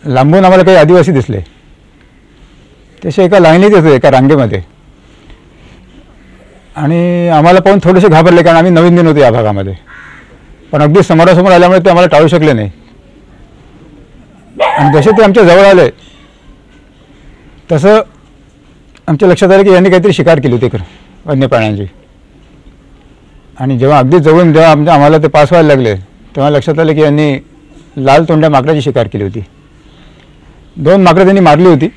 Speaker 5: लांबून आम्हाला काही आदिवासी दिसले. तसे एका लाईनीत होते, एका रांगेमध्ये. आणि आम्हाला पाहून थोडेसे घाबरले कारण आम्ही नवीन दिन होतो या भागामध्ये. पण अगदी समोरासमोर आल्यामुळे ते आम्हाला टाळू शकले नाही. आणि जसे ते आमच्या जवळ आले तसं आमच्या लक्षात आलं की यांनी काहीतरी शिकार केली होती वन्य प्राण्यांची. आणि जेव्हा अगदी जवळून जेव्हा आम्हाला ते पास व्हायला लागले तेव्हा लक्षात आलं की यांनी लाल तोंड्या माकडाची शिकार केली होती. 2 माकडं त्यांनी मारली होती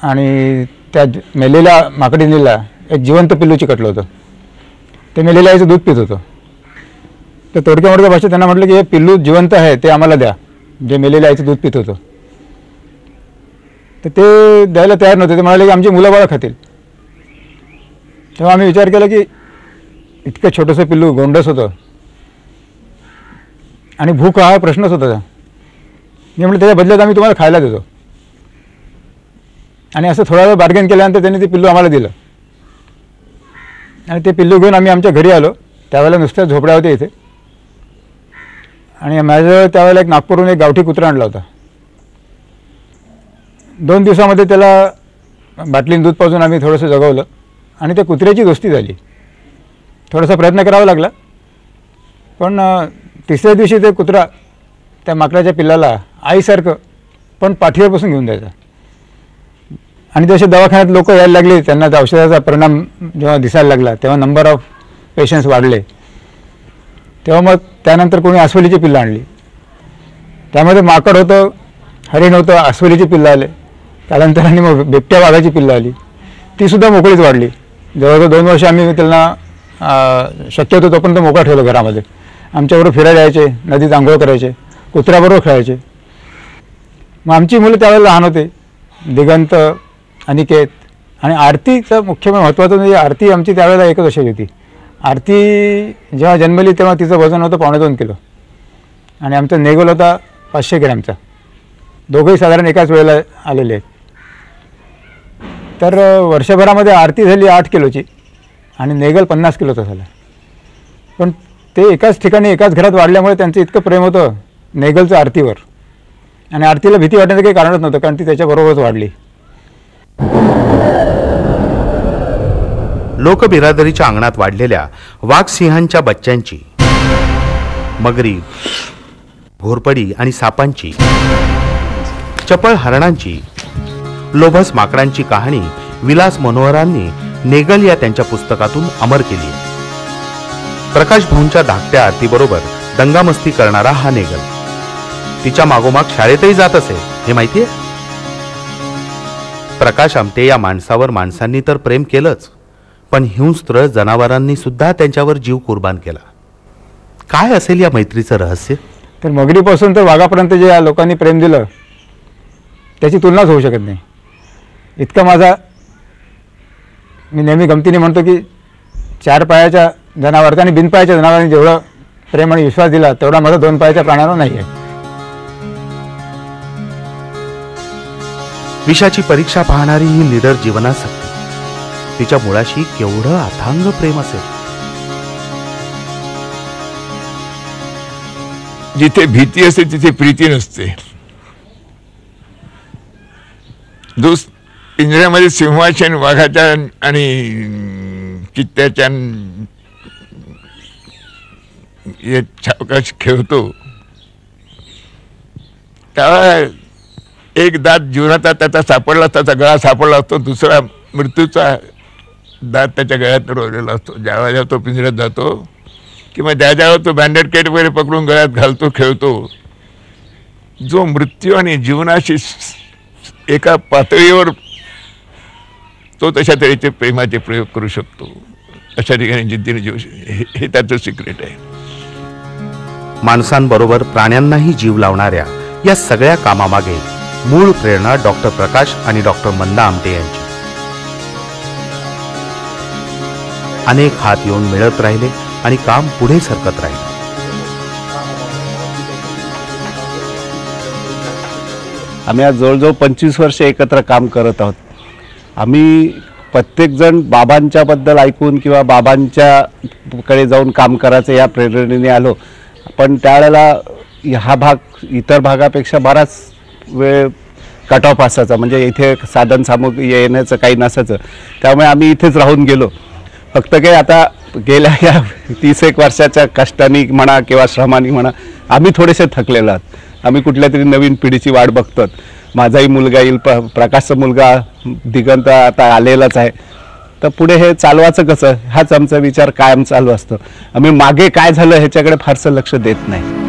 Speaker 5: आणि त्या मेलेल्या माकडिणीला एक जिवंत पिल्लू चिकटलं होतं. ते मेलेल्या आईचं दूध पित होतं. तर तोडक्या मोडक्या भाषेत त्यांना म्हटलं की हे पिल्लू जिवंत आहे ते आम्हाला द्या, जे मेलेल्या आईचं दूध पित होतं. तर ते द्यायला तयार नव्हते. ते म्हणाले की आमची मुलं बाळं खातील. तेव्हा आम्ही विचार केला की इतकं छोटंसं पिल्लू गोंडस होतं आणि भूक हा प्रश्नच होता. मी म्हटलं त्याच्या बदल्यात आम्ही तुम्हाला खायला देतो. आणि असं थोडा वेळ बार्गेन केल्यानंतर त्यांनी ते पिल्लू आम्हाला दिलं. आणि ते पिल्लू घेऊन आम्ही आमच्या घरी आलो. त्यावेळेला नुसत्या झोपड्या होत्या इथे. आणि माझं त्यावेळेला एक नागपूरहून एक गावठी कुत्रा आणला होता. 2 दिवसामध्ये त्याला बाटलीने दूध पाजून आम्ही थोडंसं जगवलं आणि त्या कुत्र्याची दोस्ती झाली. थोडासा प्रयत्न करावा लागला पण 3ऱ्या दिवशी ते कुत्रा त्या माकडाच्या पिल्लाला आईसारखं पण पाठीवर बसून घेऊन द्यायचा. आणि जसे दवाखान्यात लोक यायला लागले, त्यांना त्या औषधाचा परिणाम जेव्हा दिसायला लागला तेव्हा नंबर ऑफ पेशंट्स वाढले. तेव्हा मग त्यानंतर कोणी अस्वलीची पिल्लं आणली. त्यामध्ये माकड होतं, हरिण होतं, अस्वलीची पिल्लं आले. कालांतराने मग बिबट्या वाघाची पिल्लं आली, तीसुद्धा मोकळीच वाढली. जवळजवळ 2 वर्ष आम्ही त्यांना शक्य होतं तोपर्यंत मोकळा ठेवलं घरामध्ये. आमच्याबरोबर फिरायला यायचे, नदीत आंघोळ करायचे, कुत्र्याबरोबर खेळायचे. मग आमची मुलं त्यावेळेला लहान होते, दिगंत, अनिकेत आणि आरतीचं मुख्य महत्त्वाचं म्हणजे आरती आमची त्यावेळेला 1 वर्षाची होती. आरती जेव्हा जन्मली तेव्हा तिचं वजन होतं 2.25 किलो आणि आमचा नेगल होता 500 ग्रॅमचा. दोघंही साधारण एकाच वेळेला आलेले आहेत. तर वर्षभरामध्ये आरती झाली 8 किलोची आणि नेगल 50 किलोचा झाला. पण ते एकाच ठिकाणी एकाच घरात वाढल्यामुळे त्यांचं इतकं प्रेम होतं नेगलचं आरतीवर, आणि आरतीला भीती वाटण्याचं काही कारणच नव्हतं, कारण ती त्याच्याबरोबरच वाढली.
Speaker 1: लोकबिरादरीच्या अंगणात वाढलेल्या वाघसिंहांच्या बच्च्यांची, मगरी, घोरपडी आणि सापांची, चपळ हरणांची, लोभस माकडांची कहाणी विलास मनोहरांनी नेगल या त्यांच्या पुस्तकातून अमर केली आहे. प्रकाश भाऊंच्या धाकट्या आरतीबरोबर दंगामस्ती करणारा हा नेगल तिच्या मागोमाग शाळेतही जात असे, हे माहितीये? प्रकाश आमटे या माणसावर माणसांनी तर प्रेम केलंच, पण हिंस्त्र जनावरांनी सुद्धा त्यांच्यावर जीव कुर्बान केला. काय असेल या मैत्रीचं रहस्य?
Speaker 5: तर मगरीपासून तर वाघापर्यंत जे या लोकांनी प्रेम दिलं त्याची तुलनाच होऊ शकत नाही. इतका मी नेहमी गमतीने म्हणतो की 4 पायाच्या जनावर आणि बिनपायाच्या जनावरांनी जेवढं प्रेम आणि विश्वास दिला तेवढा माझा 2 पायाच्या प्राण्यावर नाही आहे.
Speaker 1: विषाची परीक्षा पाहणारी ही लीडर जीवनासक्ती, तिच्या मुळाशी केवढं अथांग प्रेम असेल.
Speaker 2: जिथे भीती असते तिथे प्रीती नसते. जो पिंजऱ्यामध्ये सिंहाच्या आणि वाघाच्या आणि चित्त्याच्या सावकाश खेळतो त्याला एक दात जीवनाचा त्याचा सापडला, त्याचा गळा सापडला असतो, दुसरा मृत्यूचा दात त्याच्या गळ्यात रोवलेला असतो. जेव्हा तो पिंजऱ्यात जातो किंवा ज्यावेळेला तो बँडेड केट वगैरे पकडून गळ्यात घालतो, खेळतो, जो मृत्यू आणि जीवनाशी एका पातळीवर तो तशा तऱ्हेचे प्रेमाचे प्रयोग करू शकतो, अशा ठिकाणी जिद्दीने जीव, हे त्याचं सिक्रेट आहे.
Speaker 1: माणसांबरोबर प्राण्यांनाही जीव लावणाऱ्या या सगळ्या कामामागे मूळ प्रेरणा डॉक्टर प्रकाश आणि डॉक्टर मंदा आमटे यांची. अनेक हात येऊन मिळत राहिले आणि काम पुढे सरकत राहिले.
Speaker 7: आम्ही आज जवळजवळ 25 वर्ष एकत्र काम करत आहोत. आम्ही प्रत्येकजण बाबांच्याबद्दल ऐकून किंवा बाबांच्याकडे जाऊन काम करायचं या प्रेरणेने आलो, पण त्यावेळेला हा भाग इतर भागापेक्षा बराच वेळ कट ऑफ असायचा, म्हणजे इथे साधन सामुग्री येण्याचं काही नसायचं. त्यामुळे आम्ही इथेच राहून गेलो. फक्त काही आता गेल्या या 30 वर्षाच्या कष्टाने म्हणा किंवा श्रमाने म्हणा आम्ही थोडेसे थकलेलो आहोत. आम्ही कुठल्या तरी नवीन पिढीची वाट बघतो. माझाही मुलगा येईल, प्रकाशचा मुलगा दिगंत आता आलेलाच आहे, तर पुढे हे चालवायचं कसं, हाच आमचा विचार कायम चालू असतो. आम्ही मागे काय झालं ह्याच्याकडे फारसं लक्ष देत नाही.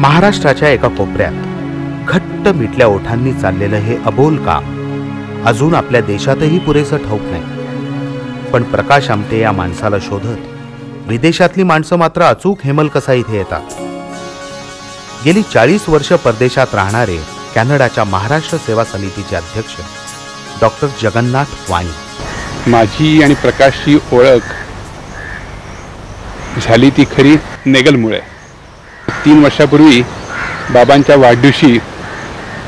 Speaker 1: महाराष्ट्राच्या एका कोपऱ्यात घट्ट मिटल्या ओठांनी चाललेलं हे अबोल काम अजून आपल्या देशातही पुरेसं ठाऊक नाही. पण प्रकाश आमटे या माणसाला शोधत विदेशातली माणसं मात्र अचूक हेमल कसा इथे येतात. गेली 40 वर्ष परदेशात राहणारे कॅनडाच्या महाराष्ट्र सेवा समितीचे अध्यक्ष डॉक्टर जगन्नाथ वाणी.
Speaker 15: माझी आणि प्रकाशची ओळख झाली ती खरी नेगलमुळे. 3 वर्षापूर्वी बाबांच्या वाढदिवशी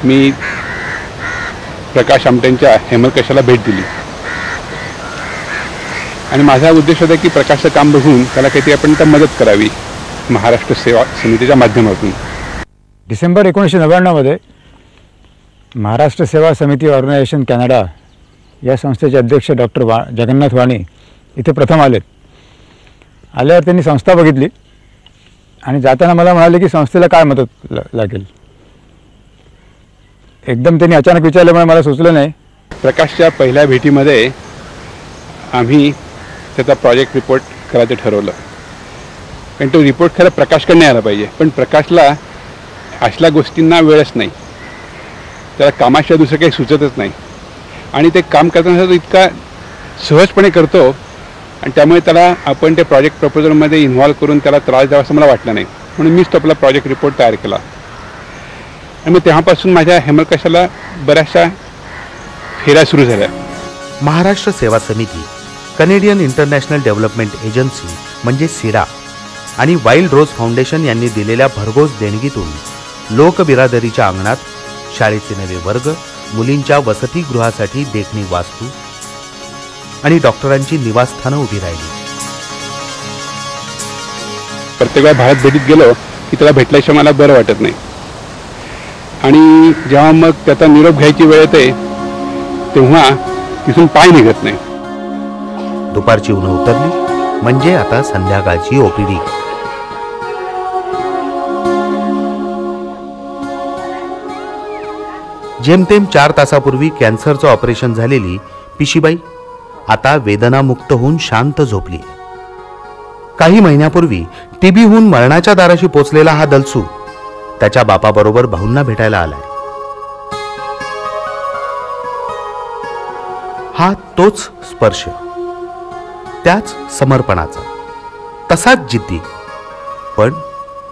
Speaker 15: मी प्रकाश आमटेंच्या हेमलकशाला भेट दिली आणि माझा उद्देश होता की प्रकाशचं काम बघून त्याला काहीतरी आपण तर मदत करावी महाराष्ट्र सेवा समितीच्या माध्यमातून.
Speaker 5: डिसेंबर 1999 महाराष्ट्र सेवा समिती ऑर्गनायझेशन कॅनडा या संस्थेचे अध्यक्ष डॉक्टर जगन्नाथ वाणी इथे प्रथम आलेत. आल्यावर त्यांनी संस्था बघितली आणि जाताना मला म्हणाले की संस्थेला काय मदत लागेल. एकदम त्यांनी अचानक विचारल्यामुळे मला सुचलं नाही.
Speaker 15: प्रकाशच्या पहिल्या भेटीमध्ये आम्ही त्याचा प्रोजेक्ट रिपोर्ट करायचं ठरवलं. कारण तो रिपोर्ट खरं प्रकाशकडे यायला पाहिजे, पण प्रकाशला असल्या गोष्टींना वेळच नाही. त्याला कामाशिवाय दुसरं काही सुचतच नाही आणि ते काम करताना तो इतका सहजपणे करतो आणि त्यामुळे त्याला आपण ते प्रोजेक्ट प्रपोजलमध्ये इन्व्हॉल्व करून त्याला त्रास द्यावा असं मला वाटलं नाही. म्हणून मीच तो आपला प्रोजेक्ट रिपोर्ट तयार केला आणि मग तेव्हापासून माझ्या हेमलकशाला बऱ्याचशा फेऱ्या सुरू झाल्या.
Speaker 1: महाराष्ट्र सेवा समिती, कनेडियन इंटरनॅशनल डेव्हलपमेंट एजन्सी म्हणजे सिडा आणि वाईल्ड रोज फाउंडेशन यांनी दिलेल्या भरघोस देणगीतून लोकबिरादरीच्या अंगणात शाळेचे नवे वर्ग, मुलींच्या वसतिगृहासाठी देखणी वास्तू आणि डॉक्टरांची निवासस्थानं उभी राहिली.
Speaker 15: प्रत्येक वेळा भारत भेटीत गेलो की त्याला भेटल्याशिवाय मला बरं वाटत नाही आणि जेव्हा मग त्याचा निरोप घ्यायची वेळ येते तेव्हा तिथून पाय निघत नाही.
Speaker 1: दुपारची ऊन उतरली म्हणजे आता संध्याकाळची ओपीडी. जेमतेम 4 तासापूर्वी कॅन्सरचं ऑपरेशन झालेली पिशीबाई आता वेदनामुक्त होऊन शांत झोपली. काही महिन्यापूर्वी टीबी होऊन मरणाच्या दाराशी पोचलेला हा दलसू त्याच्या बापाबरोबर भाऊंना भेटायला आलाय. हा तोच स्पर्श, त्याच समर्पणाचा, तसाच जिद्दी, पण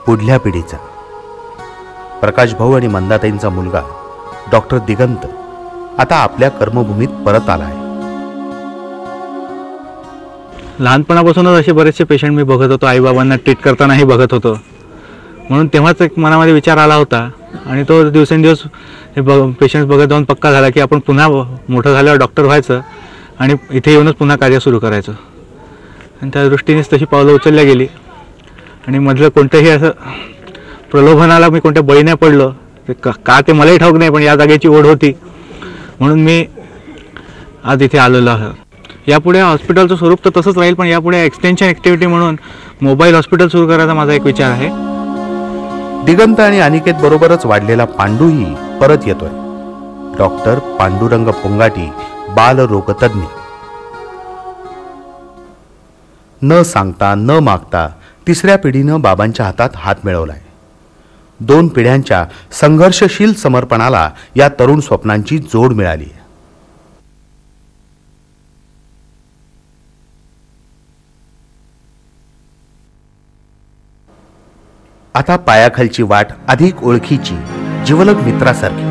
Speaker 1: पुढल्या पिढीचा. प्रकाश भाऊ आणि मंदाताईंचा मुलगा डॉक्टर दिगंत आता आपल्या कर्मभूमीत परत आला आहे.
Speaker 9: लहानपणापासूनच असे बरेचसे पेशंट मी बघत होतो, आईबाबांना ट्रीट करतानाही बघत होतो. म्हणून तेव्हाच एक मनामध्ये विचार आला होता आणि तो दिवसेंदिवस हे पेशंट्स बघत जाऊन पक्का झाला की आपण पुन्हा मोठं झाल्यावर डॉक्टर व्हायचं आणि इथे येऊनच पुन्हा कार्य सुरू करायचं. आणि त्या दृष्टीनेच तशी पावलं उचलल्या गेली आणि मधलं कोणतंही असं प्रलोभनाला मी कोणत्या बळी नाही पडलो. ते का ते मलाही ठाऊक नाही, पण या जागेची ओढ होती म्हणून मी आज इथे आलेलो आहे. यापुढे हॉस्पिटलचं स्वरूप तर तसंच राहील, पण यापुढे एक्सटेन्शन ॲक्टिव्हिटी म्हणून मोबाईल हॉस्पिटल सुरू करायचा माझा एक विचार आहे.
Speaker 1: दिगंत आणि अनिकेत बरोबरच वाढलेला पांडूही परत येतोय. डॉक्टर पांडुरंग पोंगाटी, बालरोगतज्ञ. न सांगता न मागता तिसऱ्या पिढीनं बाबांच्या हातात हात मिळवलाय. 2 पिढ्यांच्या संघर्षशील समर्पणाला या तरुण स्वप्नांची जोड मिळाली. आता पायाखालची वाट अधिक ओळखीची, जिवलग मित्रासारखी.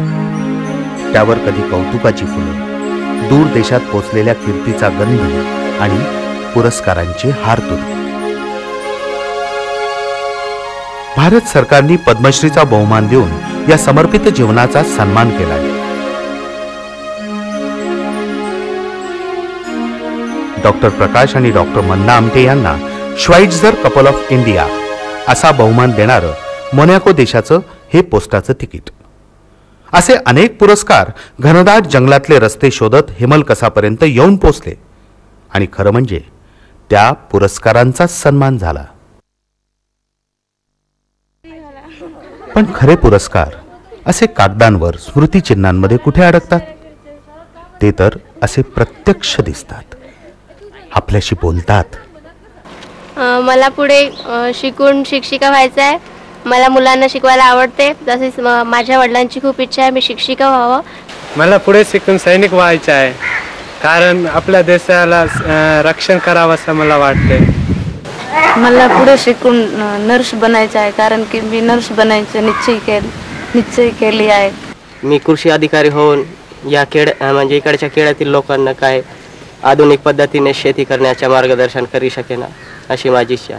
Speaker 1: त्यावर कधी कौतुकाची फुलं, दूर देशात पोचलेल्या कीर्तीचा गंध आणि पुरस्कारांचे हारतुरे. भारत सरकारने पद्मश्रीचा बहुमान देऊन या समर्पित जीवनाचा सन्मान केला आहे. डॉक्टर प्रकाश आणि डॉक्टर मंदा आमटे यांना श्वाइट्झर कपल ऑफ इंडिया असा बहुमान देणारं मोनॅको देशाचं हे पोस्टाचं तिकीट. असे अनेक पुरस्कार घनदाट जंगलातले रस्ते शोधत हेमलकसापर्यंत येऊन पोचले आणि खरं म्हणजे त्या पुरस्कारांचा सन्मान झाला. पण खरे पुरस्कार असे कागदांवर स्मृतिचिन्हांमध्ये कुठे अडकतात? ते तर असे प्रत्यक्ष दिसतात, आपल्याशी बोलतात.
Speaker 14: मला पुढे शिकून शिक्षिका व्हायचं आहे. मला मुलांना शिकवायला आवडते, तसेच माझ्या वडिलांची खूप इच्छा आहे मी शिक्षिका व्हावं.
Speaker 11: मला पुढे शिकून सैनिक व्हायचं आहे, कारण आपल्या देशाला रक्षण करावं असं मला वाटते.
Speaker 16: मला पुढे शिकून नर्स बनायचं आहे, कारण की मी नर्स बनायचं निश्चय केली आहे.
Speaker 12: मी कृषी अधिकारी होऊन या म्हणजे इकडच्या खेड्यातील लोकांना काय आधुनिक पद्धतीने शेती करण्याचे मार्गदर्शन करू शकेन अशी माझी इच्छा.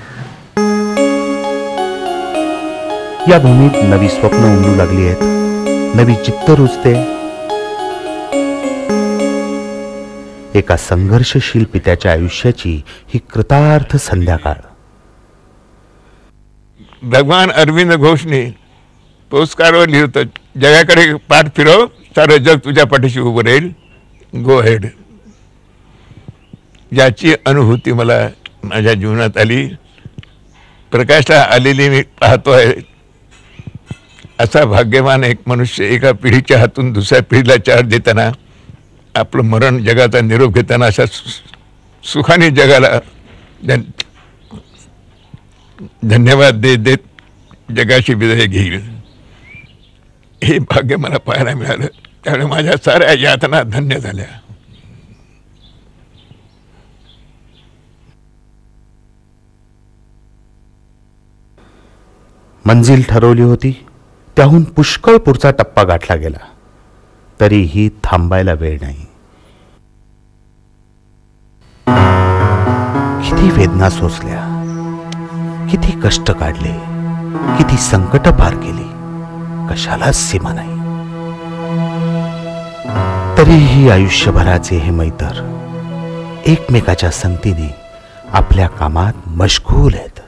Speaker 1: या भूमीत नवी स्वप्न उमलू लागली आहेत, नवी चित्त रुजते. एका संघर्षशील पित्याच्या आयुष्याची ही कृतार्थ संध्याकाळ.
Speaker 2: भगवान अरविंद घोषने पोस्टकार्डवर लिहितं, जगाकडे पाठ फिरव, सारं जग तुझ्या पाठीशी उभं राहील, गो हेड. याची अनुभूती मला माझ्या जीवनात आली. प्रकाशला आलेली मी पाहतोय. असा भाग्यवान एक मनुष्य एका पिढीच्या हातून दुसऱ्या पिढीला चार्ज देताना, आपलं मरण जगाचा निरोप घेताना अशा सुखाने जगाला धन्यवाद देत देत जगाची विदाई घेईल, हे भाग्य मला पाहायला मिळालं. त्यामुळे माझ्या साऱ्या यातना धन्य झाल्या.
Speaker 1: मंजिल ठरवली होती त्याहून पुष्कळ पुढचा टप्पा गाठला गेला, तरीही थांबायला वेळ नाही. किती वेदना सोसल्या, किती कष्ट काढले, किती संकट पार केली, कशालाच सीमा नाही. तरीही आयुष्यभराचे हे मैत्र एकमेकाच्या संगतीने आपल्या कामात मशगूल आहेत.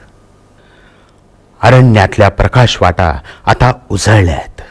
Speaker 1: अरण्यातल्या प्रकाशवाटा आता उजळल्या आहेत.